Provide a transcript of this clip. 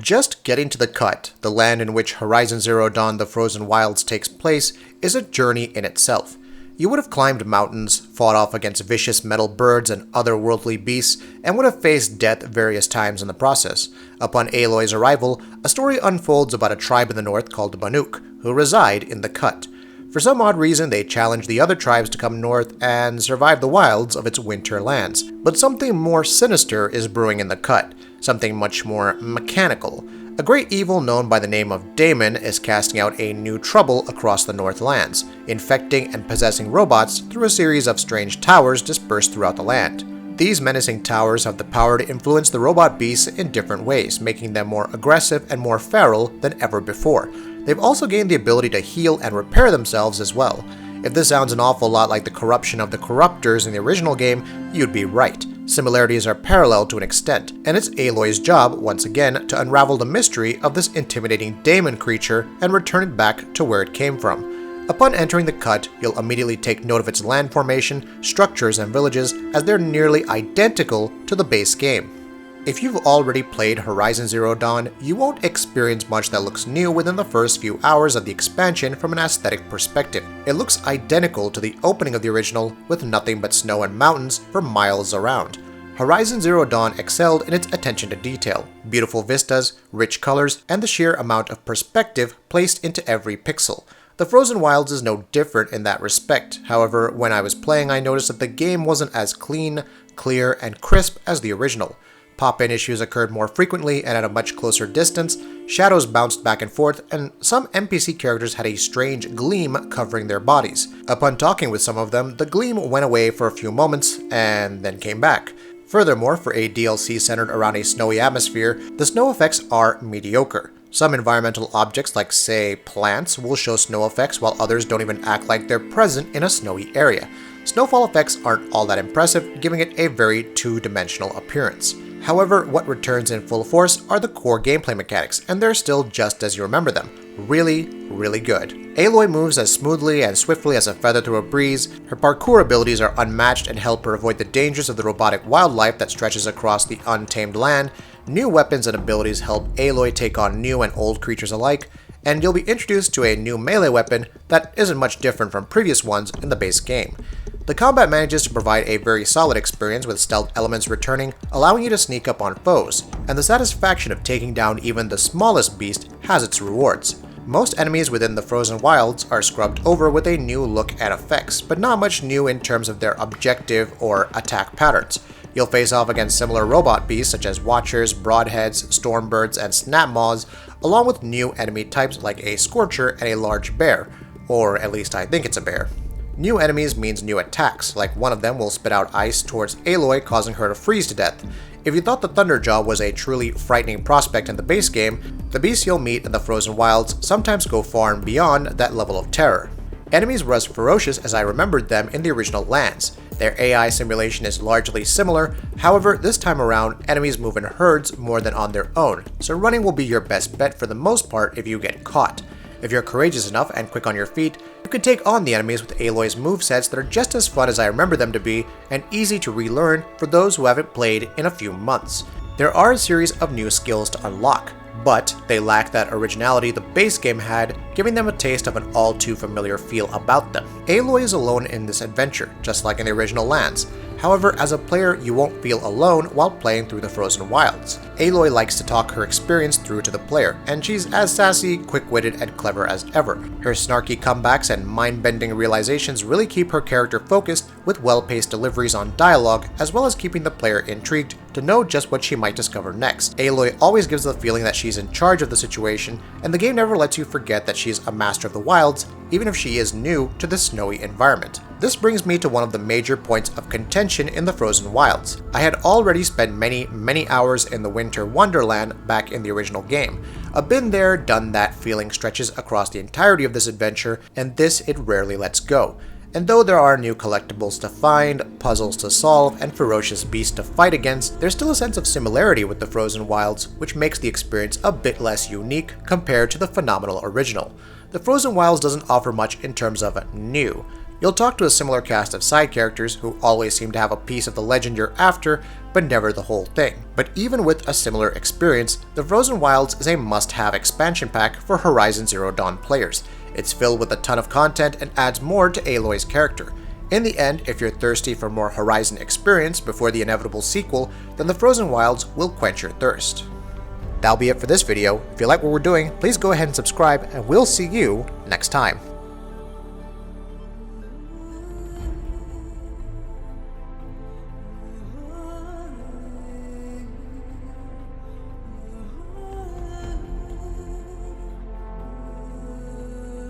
Just getting to the cut, the land in which Horizon Zero Dawn: The Frozen Wilds takes place, is a journey in itself. You would have climbed mountains, fought off against vicious metal birds and otherworldly beasts, and would have faced death various times in the process. Upon Aloy's arrival, a story unfolds about a tribe in the north called Mediocre, who reside in the cut. For some odd reason, they challenge the other tribes to come north and survive the wilds of its winter lands. But something more sinister is brewing in the cut, something much more mechanical. A great evil known by the name of Daemon is casting out a new trouble across the Northlands, infecting and possessing robots through a series of strange towers dispersed throughout the land. These menacing towers have the power to influence the robot beasts in different ways, making them more aggressive and more feral than ever before. They've also gained the ability to heal and repair themselves as well. If this sounds an awful lot like the corruption of the Corruptors in the original game, you'd be right. Similarities are parallel to an extent, and it's Aloy's job, once again, to unravel the mystery of this intimidating Daemon creature and return it back to where it came from. Upon entering the cut, you'll immediately take note of its land formation, structures, and villages, as they're nearly identical to the base game. If you've already played Horizon Zero Dawn, you won't experience much that looks new within the first few hours of the expansion from an aesthetic perspective. It looks identical to the opening of the original, with nothing but snow and mountains for miles around. Horizon Zero Dawn excelled in its attention to detail, beautiful vistas, rich colors, and the sheer amount of perspective placed into every pixel. The Frozen Wilds is no different in that respect. However, when I was playing, I noticed that the game wasn't as clean, clear, and crisp as the original. Pop-in issues occurred more frequently and at a much closer distance, shadows bounced back and forth, and some NPC characters had a strange gleam covering their bodies. Upon talking with some of them, the gleam went away for a few moments and then came back. Furthermore, for a DLC centered around a snowy atmosphere, the snow effects are mediocre. Some environmental objects, like say plants, will show snow effects while others don't even act like they're present in a snowy area. Snowfall effects aren't all that impressive, giving it a very two-dimensional appearance. However, what returns in full force are the core gameplay mechanics, and they're still just as you remember them. Really, really good. Aloy moves as smoothly and swiftly as a feather through a breeze. Her parkour abilities are unmatched and help her avoid the dangers of the robotic wildlife that stretches across the untamed land. New weapons and abilities help Aloy take on new and old creatures alike, and you'll be introduced to a new melee weapon that isn't much different from previous ones in the base game. The combat manages to provide a very solid experience with stealth elements returning, allowing you to sneak up on foes, and the satisfaction of taking down even the smallest beast has its rewards. Most enemies within the Frozen Wilds are scrubbed over with a new look and effects, but not much new in terms of their objective or attack patterns. You'll face off against similar robot beasts such as Watchers, Broadheads, Stormbirds, and Snapmaws, along with new enemy types like a Scorcher and a large bear, or at least I think it's a bear. New enemies means new attacks, like one of them will spit out ice towards Aloy, causing her to freeze to death. If you thought the Thunderjaw was a truly frightening prospect in the base game, the beasts you'll meet in the Frozen Wilds sometimes go far and beyond that level of terror. Enemies were as ferocious as I remembered them in the original lands. Their AI simulation is largely similar, however, this time around, enemies move in herds more than on their own, so running will be your best bet for the most part if you get caught. If you're courageous enough and quick on your feet, you can take on the enemies with Aloy's movesets that are just as fun as I remember them to be and easy to relearn for those who haven't played in a few months. There are a series of new skills to unlock, but they lack that originality the base game had, giving them a taste of an all too familiar feel about them. Aloy is alone in this adventure, just like in the original lands. However, as a player, you won't feel alone while playing through the Frozen Wilds. Aloy likes to talk her experience through to the player, and she's as sassy, quick-witted, and clever as ever. Her snarky comebacks and mind-bending realizations really keep her character focused with well-paced deliveries on dialogue, as well as keeping the player intrigued to know just what she might discover next. Aloy always gives the feeling that she's in charge of the situation, and the game never lets you forget that she's a master of the wilds, even if she is new to the snowy environment. This brings me to one of the major points of contention in the Frozen Wilds. I had already spent many hours in the Winter Wonderland back in the original game. A been there, done that feeling stretches across the entirety of this adventure, and this it rarely lets go. And though there are new collectibles to find, puzzles to solve, and ferocious beasts to fight against, there's still a sense of similarity with the Frozen Wilds, which makes the experience a bit less unique compared to the phenomenal original. The Frozen Wilds doesn't offer much in terms of new. You'll talk to a similar cast of side characters who always seem to have a piece of the legend you're after, but never the whole thing. But even with a similar experience, the Frozen Wilds is a must-have expansion pack for Horizon Zero Dawn players. It's filled with a ton of content and adds more to Aloy's character. In the end, if you're thirsty for more Horizon experience before the inevitable sequel, then the Frozen Wilds will quench your thirst. That'll be it for this video. If you like what we're doing, please go ahead and subscribe, and we'll see you next time.